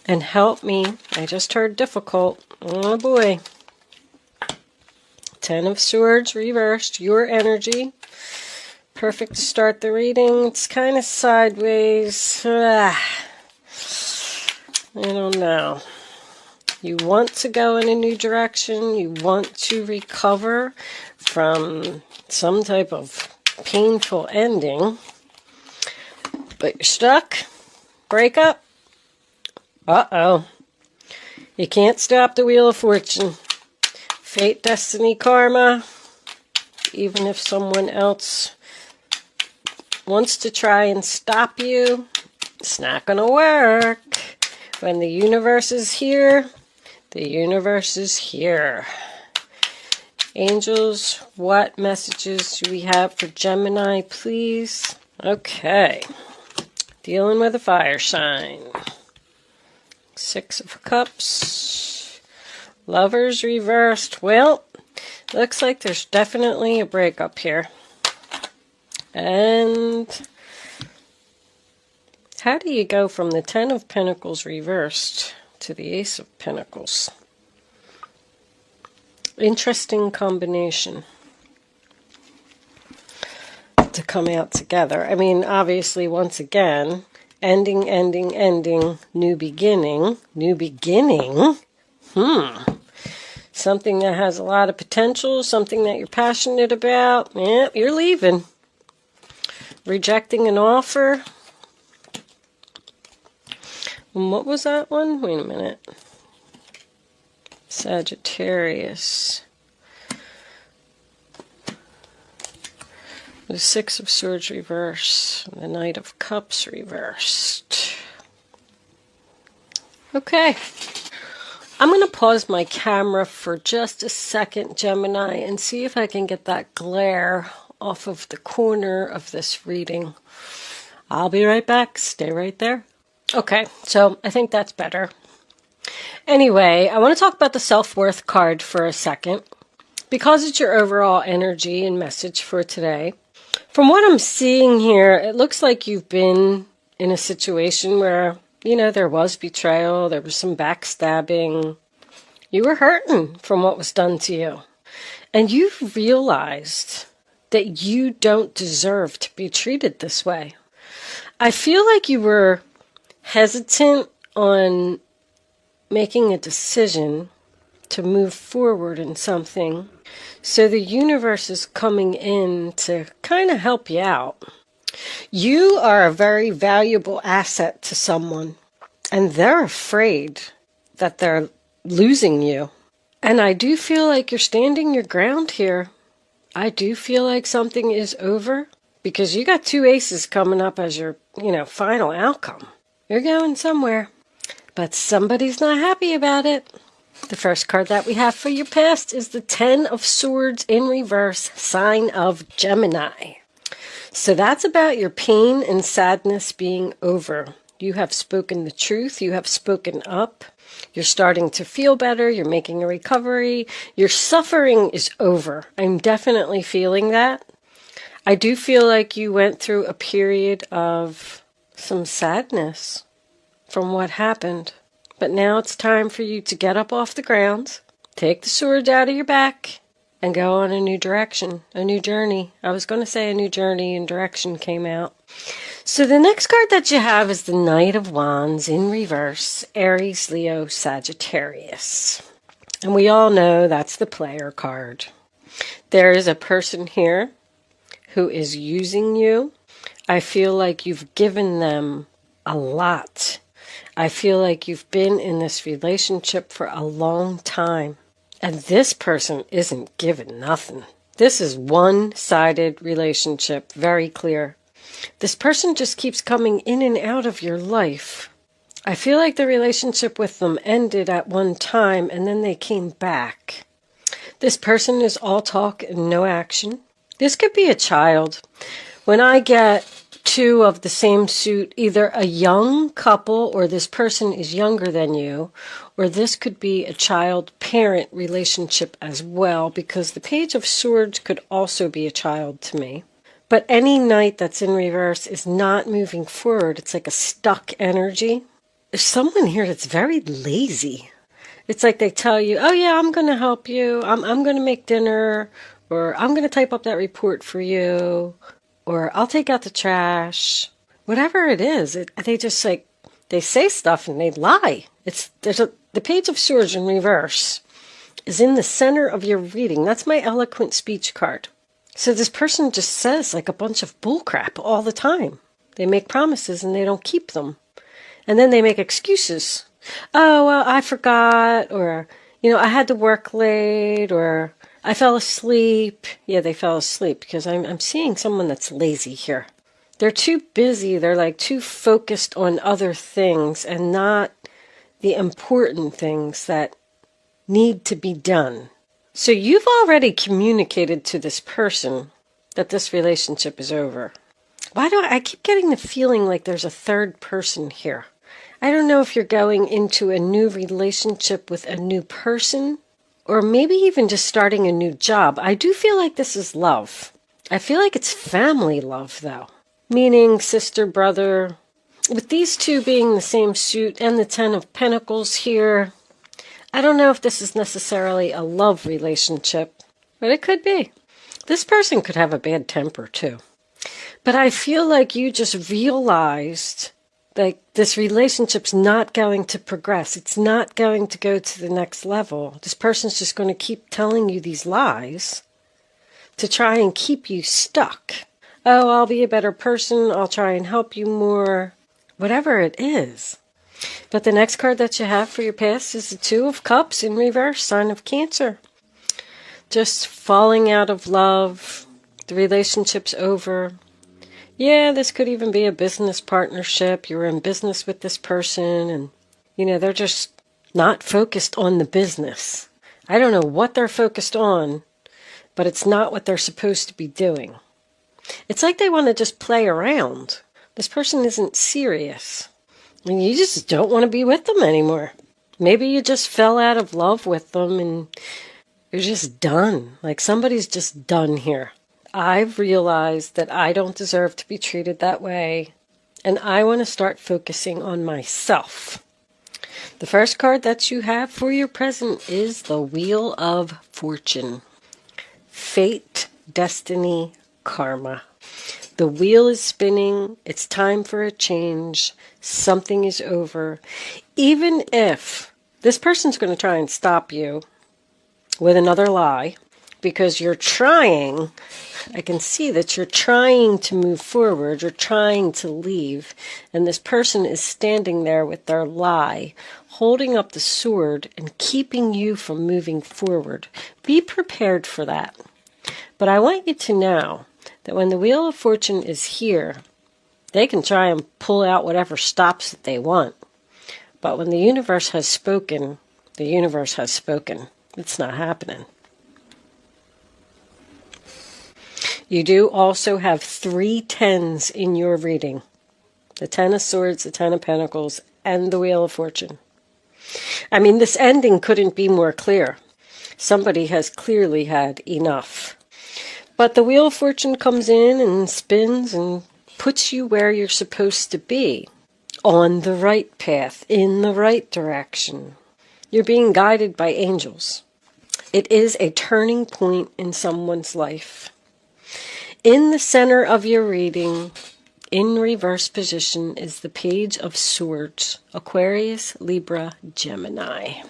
and help me. I just heard difficult. Oh boy. 10 of Swords reversed. Your energy. Perfect to start the reading. It's kind of sideways. I don't know. You want to go in a new direction. You want to recover from some type of painful ending. But you're stuck. Breakup. Uh-oh. You can't stop the Wheel of Fortune. Fate, destiny, karma. Even if someone else wants to try and stop you, it's not going to work. When the universe is here, the universe is here. Angels, what messages do we have for Gemini, please? Okay. Dealing with a fire sign. 6 of Cups. Lovers reversed. Well, looks like there's definitely a breakup here. And how do you go from the 10 of Pentacles reversed to the Ace of Pentacles? Interesting combination to come out together. I mean, obviously, once again, ending, ending, ending, new beginning. New beginning? Something that has a lot of potential, something that you're passionate about. Yeah, you're leaving. Rejecting an offer. And what was that one? Wait a minute. Sagittarius. The 6 of Swords reversed. The Knight of Cups reversed. Okay. I'm going to pause my camera for just a second, Gemini, and see if I can get that glare off of the corner of this reading. I'll be right back. Stay right there. Okay, so I think that's better. Anyway, I want to talk about the self-worth card for a second, because it's your overall energy and message for today. From what I'm seeing here, it looks like you've been in a situation where, you know, there was betrayal, there was some backstabbing. You were hurting from what was done to you. And you've realized that you don't deserve to be treated this way. I feel like you were hesitant on making a decision to move forward in something. So the universe is coming in to kind of help you out. You are a very valuable asset to someone, and they're afraid that they're losing you. And I do feel like you're standing your ground here. I do feel like something is over, because you got 2 aces coming up as your, final outcome. You're going somewhere, but somebody's not happy about it. The first card that we have for your past is the 10 of Swords in reverse, sign of Gemini. So that's about your pain and sadness being over. You have spoken the truth. You have spoken up. You're starting to feel better. You're making a recovery. Your suffering is over. I'm definitely feeling that. I do feel like you went through a period of some sadness from what happened. But now it's time for you to get up off the ground, take the swords out of your back, and go on a new direction, a new journey. I was going to say a new journey, and direction came out. So the next card that you have is the Knight of Wands in reverse, Aries, Leo, Sagittarius. And we all know that's the player card. There is a person here who is using you. I feel like you've given them a lot. I feel like you've been in this relationship for a long time. And this person isn't giving nothing. This is one-sided relationship, very clear. This person just keeps coming in and out of your life. I feel like the relationship with them ended at one time and then they came back. This person is all talk and no action. This could be a child. When I get 2 of the same suit, either a young couple or this person is younger than you, or this could be a child-parent relationship as well, because the Page of Swords could also be a child to me. But any knight that's in reverse is not moving forward. It's like a stuck energy. there's someone here that's very lazy. It's like they tell you, oh yeah, I'm going to help you. I'm going to make dinner, or I'm going to type up that report for you, or I'll take out the trash. Whatever it is, they just like, they say stuff and they lie. The Page of Swords in reverse is in the center of your reading. That's my eloquent speech card. So this person just says like a bunch of bullcrap all the time. They make promises and they don't keep them. And then they make excuses. Oh, well, I forgot, or, I had to work late, or I fell asleep. Yeah, they fell asleep because I'm seeing someone that's lazy here. They're too busy. They're like too focused on other things and not the important things that need to be done. So you've already communicated to this person that this relationship is over. Why do I keep getting the feeling like there's a third person here? I don't know if you're going into a new relationship with a new person, or maybe even just starting a new job. I do feel like this is love. I feel like it's family love, though. Meaning sister, brother. With these two being the same suit and the Ten of Pentacles here, I don't know if this is necessarily a love relationship, but it could be. This person could have a bad temper, too. But I feel like you just realized like this relationship's not going to progress. It's not going to go to the next level. This person's just going to keep telling you these lies to try and keep you stuck. Oh, I'll be a better person. I'll try and help you more. Whatever it is. But the next card that you have for your past is the Two of Cups in reverse, sign of Cancer. Just falling out of love. The relationship's over. Yeah, this could even be a business partnership. You're in business with this person and, they're just not focused on the business. I don't know what they're focused on, but it's not what they're supposed to be doing. It's like they want to just play around. This person isn't serious. And you just don't want to be with them anymore. Maybe you just fell out of love with them and you're just done. Like somebody's just done here. I've realized that I don't deserve to be treated that way, and I want to start focusing on myself. The first card that you have for your present is the Wheel of Fortune. Fate, destiny, karma. The wheel is spinning. It's time for a change. Something is over. Even if this person's going to try and stop you with another lie, because you're trying, I can see that you're trying to move forward, you're trying to leave, and this person is standing there with their lie, holding up the sword and keeping you from moving forward. Be prepared for that. But I want you to know that when the Wheel of Fortune is here, they can try and pull out whatever stops that they want. But when the universe has spoken, the universe has spoken. It's not happening. You do also have 3 tens in your reading. The Ten of Swords, the Ten of Pentacles, and the Wheel of Fortune. I mean, this ending couldn't be more clear. Somebody has clearly had enough. But the Wheel of Fortune comes in and spins and puts you where you're supposed to be. On the right path, in the right direction. You're being guided by angels. It is a turning point in someone's life. In the center of your reading, in reverse position, is the Page of Swords, Aquarius, Libra, Gemini.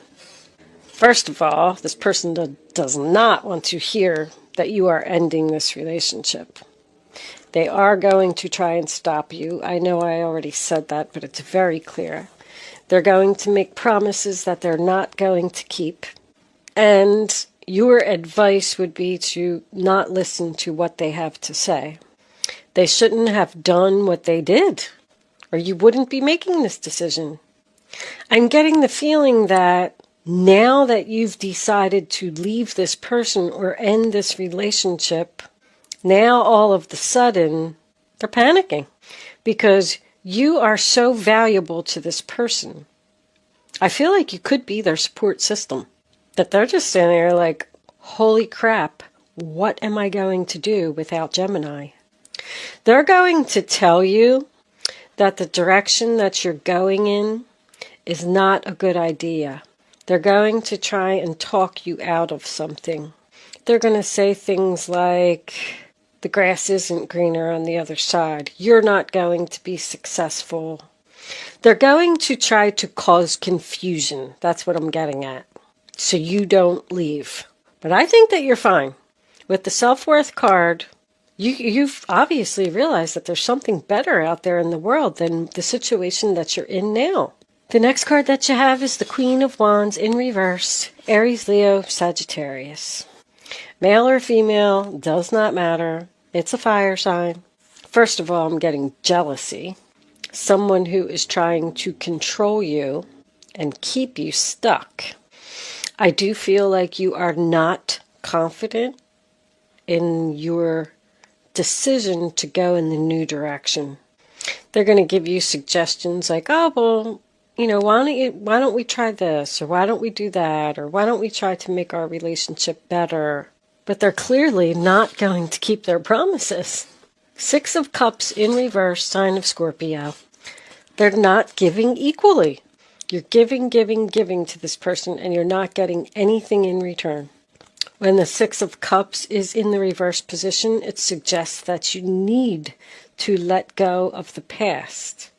First of all, this person does not want to hear that you are ending this relationship. They are going to try and stop you. I know I already said that, but it's very clear. They're going to make promises that they're not going to keep. And your advice would be to not listen to what they have to say. They shouldn't have done what they did, or you wouldn't be making this decision. I'm getting the feeling that now that you've decided to leave this person or end this relationship, now all of the sudden they're panicking because you are so valuable to this person. I feel like you could be their support system. That they're just standing there like, holy crap, what am I going to do without Gemini? They're going to tell you that the direction that you're going in is not a good idea. They're going to try and talk you out of something. They're going to say things like, the grass isn't greener on the other side. You're not going to be successful. They're going to try to cause confusion. That's what I'm getting at. So you don't leave. But I think that you're fine. With the self-worth card, you've obviously realized that there's something better out there in the world than the situation that you're in now. The next card that you have is the Queen of Wands in reverse, Aries, Leo, Sagittarius. Male or female, does not matter. It's a fire sign. First of all, I'm getting jealousy. Someone who is trying to control you and keep you stuck. I do feel like you are not confident in your decision to go in the new direction. They're going to give you suggestions like, oh, well, why don't we try this, or why don't we do that, or why don't we try to make our relationship better? But they're clearly not going to keep their promises. Six of Cups in reverse, sign of Scorpio. They're not giving equally. You're giving to this person, and you're not getting anything in return. When the Six of Cups is in the reverse position, it suggests that you need to let go of the past.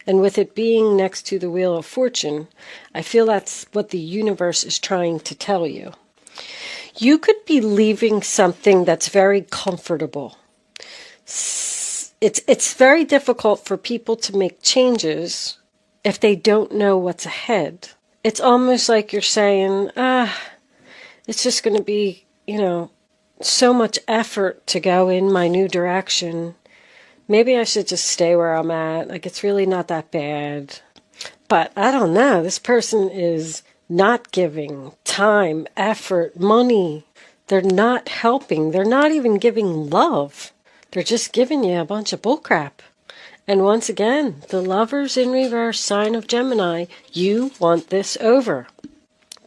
And with it being next to the Wheel of Fortune, I feel that's what the universe is trying to tell you. You could be leaving something that's very comfortable. It's very difficult for people to make changes if they don't know what's ahead. It's almost like you're saying, it's just going to be, so much effort to go in my new direction. Maybe I should just stay where I'm at. Like, it's really not that bad. But I don't know. This person is not giving time, effort, money. They're not helping. They're not even giving love. They're just giving you a bunch of bullcrap. And once again, the Lovers in reverse, sign of Gemini, you want this over.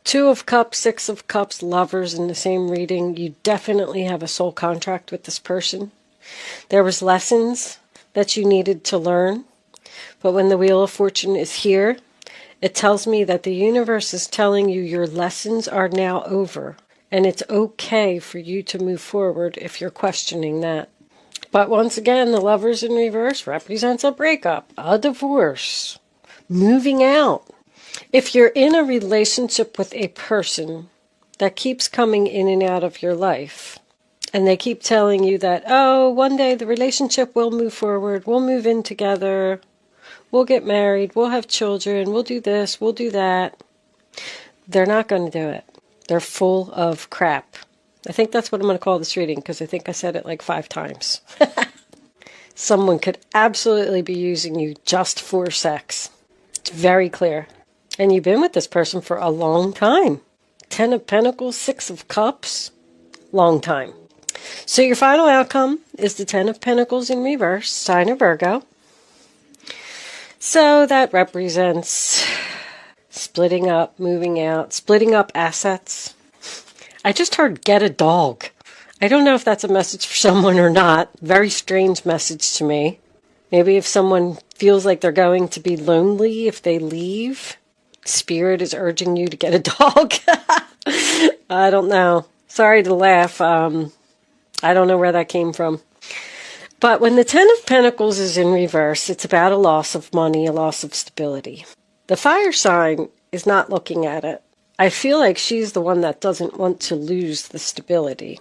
Two of Cups, Six of Cups, Lovers in the same reading. You definitely have a soul contract with this person. There was lessons that you needed to learn. But when the Wheel of Fortune is here, it tells me that the universe is telling you your lessons are now over. And it's okay for you to move forward if you're questioning that. But once again, the Lovers in reverse represents a breakup, a divorce, moving out. If you're in a relationship with a person that keeps coming in and out of your life, and they keep telling you that, oh, one day the relationship will move forward, we'll move in together, we'll get married, we'll have children, we'll do this, we'll do that, they're not going to do it. They're full of crap. I think that's what I'm going to call this reading, because I think I said it like 5 times. Someone could absolutely be using you just for sex. It's very clear. And you've been with this person for a long time. 10 of Pentacles, 6 of Cups, long time. So your final outcome is the 10 of Pentacles in reverse, sign of Virgo. So that represents splitting up, moving out, splitting up assets. I just heard get a dog. I don't know if that's a message for someone or not. Very strange message to me. Maybe if someone feels like they're going to be lonely if they leave, Spirit is urging you to get a dog. I don't know. Sorry to laugh. I don't know where that came from. But when the 10 of Pentacles is in reverse, it's about a loss of money, a loss of stability. The fire sign is not looking at it. I feel like she's the one that doesn't want to lose the stability,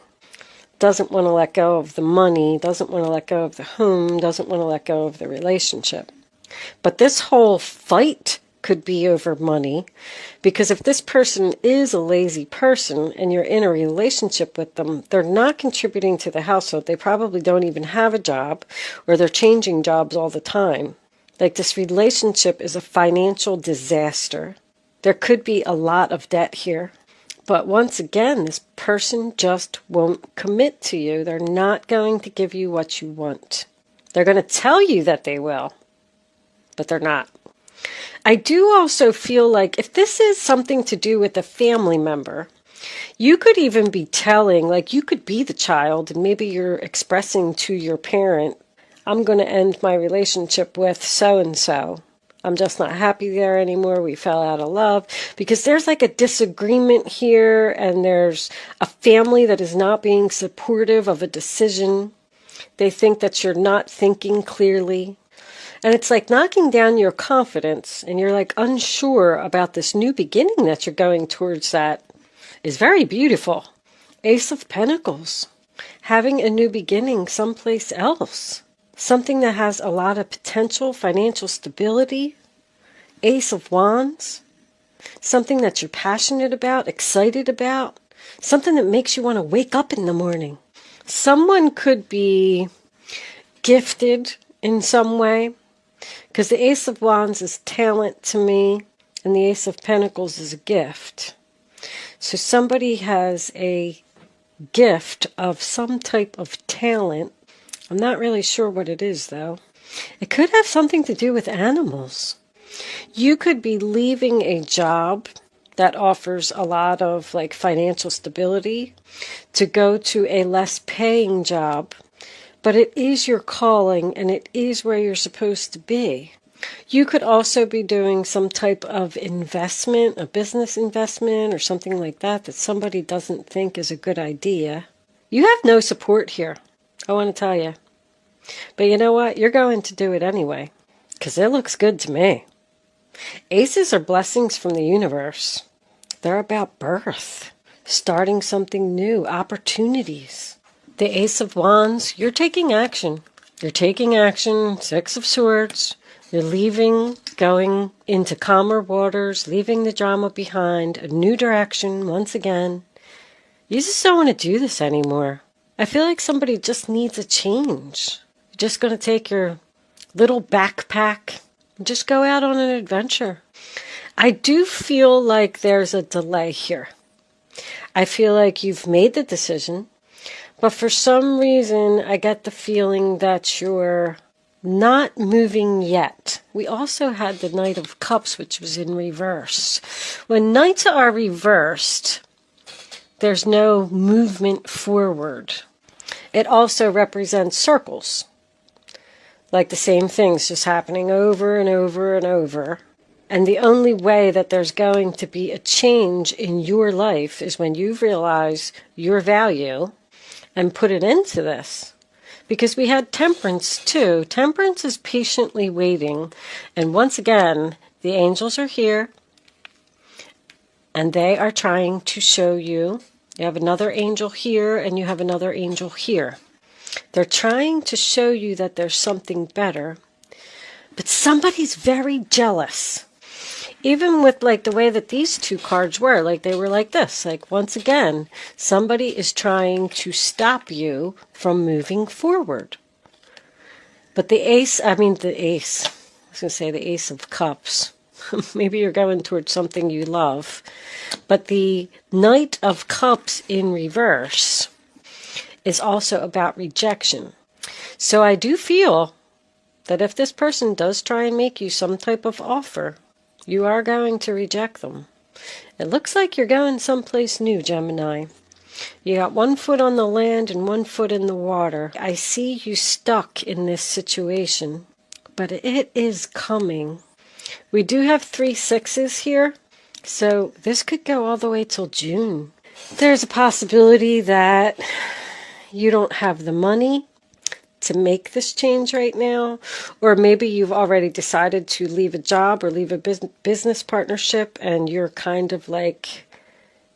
doesn't want to let go of the money, doesn't want to let go of the home, doesn't want to let go of the relationship. But this whole fight could be over money, because if this person is a lazy person and you're in a relationship with them, they're not contributing to the household. They probably don't even have a job, or they're changing jobs all the time. Like, this relationship is a financial disaster. There could be a lot of debt here. But once again, this person just won't commit to you. They're not going to give you what you want. They're going to tell you that they will, but they're not. I do also feel like if this is something to do with a family member, you could even be telling, like, you could be the child and maybe you're expressing to your parent, I'm going to end my relationship with so-and-so. I'm just not happy there anymore. We fell out of love. Because there's like a disagreement here, and there's a family that is not being supportive of a decision. They think that you're not thinking clearly. And it's like knocking down your confidence, and you're like unsure about this new beginning that you're going towards that is very beautiful. Ace of Pentacles. Having a new beginning someplace else. Something that has a lot of potential, financial stability. Ace of Wands. Something that you're passionate about, excited about. Something that makes you want to wake up in the morning. Someone could be gifted in some way. Because the Ace of Wands is talent to me. And the Ace of Pentacles is a gift. So somebody has a gift of some type of talent. I'm not really sure what it is, though. It could have something to do with animals. You could be leaving a job that offers a lot of like financial stability to go to a less paying job, but it is your calling and it is where you're supposed to be. You could also be doing some type of investment, a business investment or something like that that somebody doesn't think is a good idea. You have no support here, I want to tell you. But you know what? You're going to do it anyway, because it looks good to me. Aces are blessings from the universe. They're about birth, starting something new, opportunities. The Ace of Wands, you're taking action. You're taking action, Six of Swords. You're leaving, going into calmer waters, leaving the drama behind, a new direction once again. You just don't want to do this anymore. I feel like somebody just needs a change. You're just going to take your little backpack and just go out on an adventure. I do feel like there's a delay here. I feel like you've made the decision, but for some reason I get the feeling that you're not moving yet. We also had the Knight of Cups, which was in reverse. When Knights are reversed, there's no movement forward. It also represents circles. Like the same things just happening over and over and over. And the only way that there's going to be a change in your life is when you realize your value and put it into this. Because we had Temperance too. Temperance is patiently waiting. And once again, the angels are here. And they are trying to show you. You have another angel here and you have another angel here. They're trying to show you that there's something better. But somebody's very jealous. Even with like the way that these two cards were, like they were like this. Like once again, somebody is trying to stop you from moving forward. But the Ace of Cups. Maybe you're going towards something you love. But the Knight of Cups in reverse is also about rejection. So I do feel that if this person does try and make you some type of offer, you are going to reject them. It looks like you're going someplace new, Gemini. You got 1 foot on the land and 1 foot in the water. I see you stuck in this situation, but it is coming. We do have 3 sixes here, so this could go all the way till June. There's a possibility that you don't have the money to make this change right now, or maybe you've already decided to leave a job or leave a business partnership and you're kind of like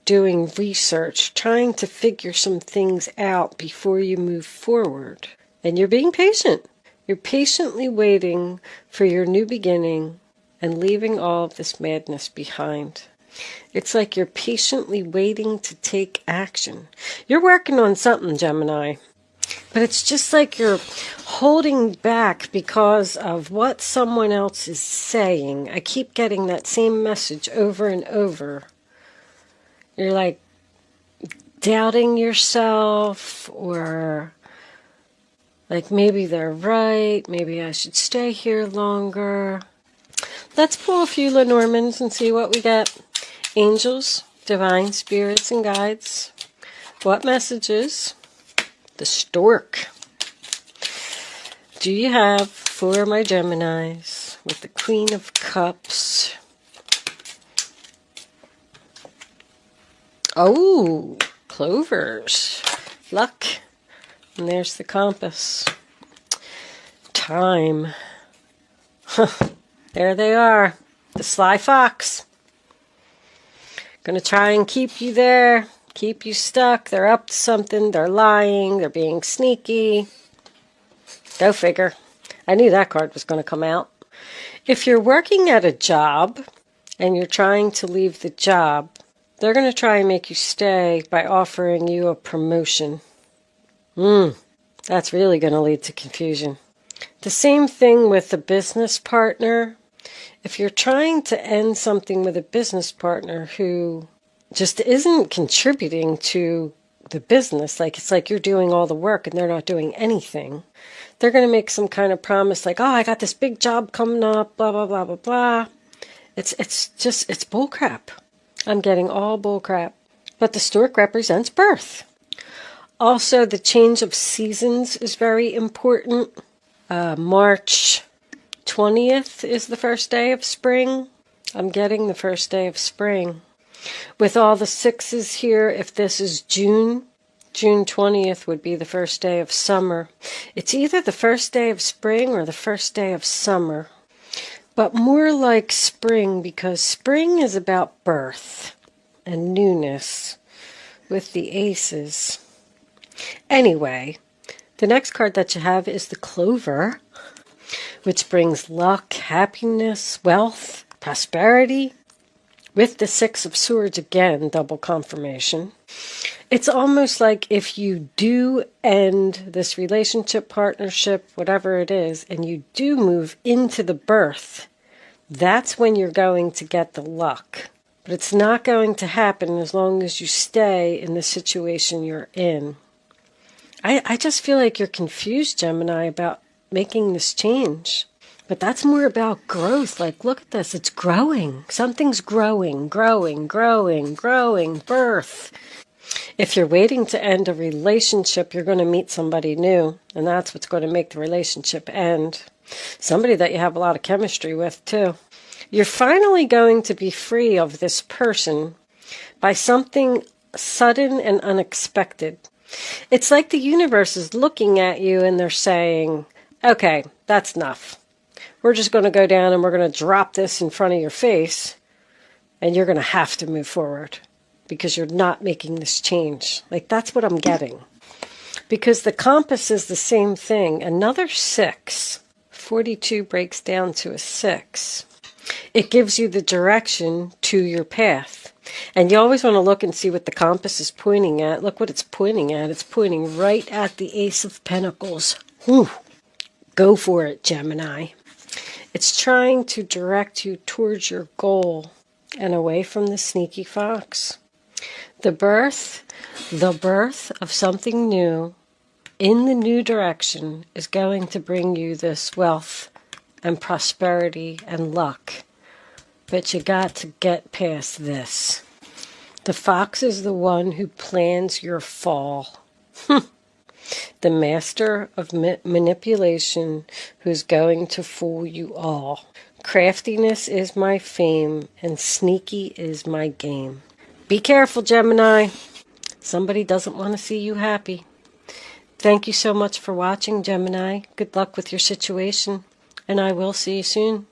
doing research, trying to figure some things out before you move forward. And you're being patient. You're patiently waiting for your new beginning and leaving all of this madness behind. It's like you're patiently waiting to take action. You're working on something, Gemini. But it's just like you're holding back because of what someone else is saying. I keep getting that same message over and over. You're like doubting yourself, or like maybe they're right, maybe I should stay here longer. Let's pull a few Lenormands and see what we get. Angels, divine spirits, and guides. What messages? The stork. Do you have for my Geminis? with the Queen of Cups. Oh, clovers. Luck. And there's the compass. Time. There they are. The sly fox. Gonna try and keep you there. Keep you stuck. They're up to something. They're lying. They're being sneaky. Go figure. I knew that card was going to come out. If you're working at a job and you're trying to leave the job, they're going to try and make you stay by offering you a promotion. That's really going to lead to confusion. The same thing with a business partner. If you're trying to end something with a business partner who just isn't contributing to the business, like it's like you're doing all the work and they're not doing anything, they're going to make some kind of promise like, oh, I got this big job coming up, blah, blah, blah, blah, blah. It's bullcrap. I'm getting all bullcrap. But the stork represents birth. Also, the change of seasons is very important. March 20th is the first day of spring. I'm getting the first day of spring. With all the sixes here, if this is June 20th would be the first day of summer. It's either the first day of spring or the first day of summer. But more like spring, because spring is about birth and newness with the aces. Anyway, the next card that you have is the clover, which brings luck, happiness, wealth, prosperity. With the Six of Swords, again, double confirmation. It's almost like if you do end this relationship, partnership, whatever it is, and you do move into the birth, that's when you're going to get the luck. But it's not going to happen as long as you stay in the situation you're in. I just feel like you're confused, Gemini, about making this change. But that's more about growth. Like, look at this. It's growing. Something's growing, birth. If you're waiting to end a relationship, you're going to meet somebody new. And that's what's going to make the relationship end. Somebody that you have a lot of chemistry with, too. You're finally going to be free of this person by something sudden and unexpected. It's like the universe is looking at you and they're saying, okay, that's enough. We're just going to go down and we're going to drop this in front of your face, and you're going to have to move forward because you're not making this change. Like, that's what I'm getting. Because the compass is the same thing. Another 6. 42 breaks down to a 6. It gives you the direction to your path. And you always want to look and see what the compass is pointing at. Look what it's pointing at. It's pointing right at the Ace of Pentacles. Whew. Go for it, Gemini. It's trying to direct you towards your goal and away from the sneaky fox. The birth of something new in the new direction is going to bring you this wealth and prosperity and luck. But you got to get past this. The fox is the one who plans your fall. The master of manipulation who's going to fool you all. Craftiness is my fame and sneaky is my game. Be careful, Gemini. Somebody doesn't want to see you happy. Thank you so much for watching, Gemini. Good luck with your situation, and I will see you soon.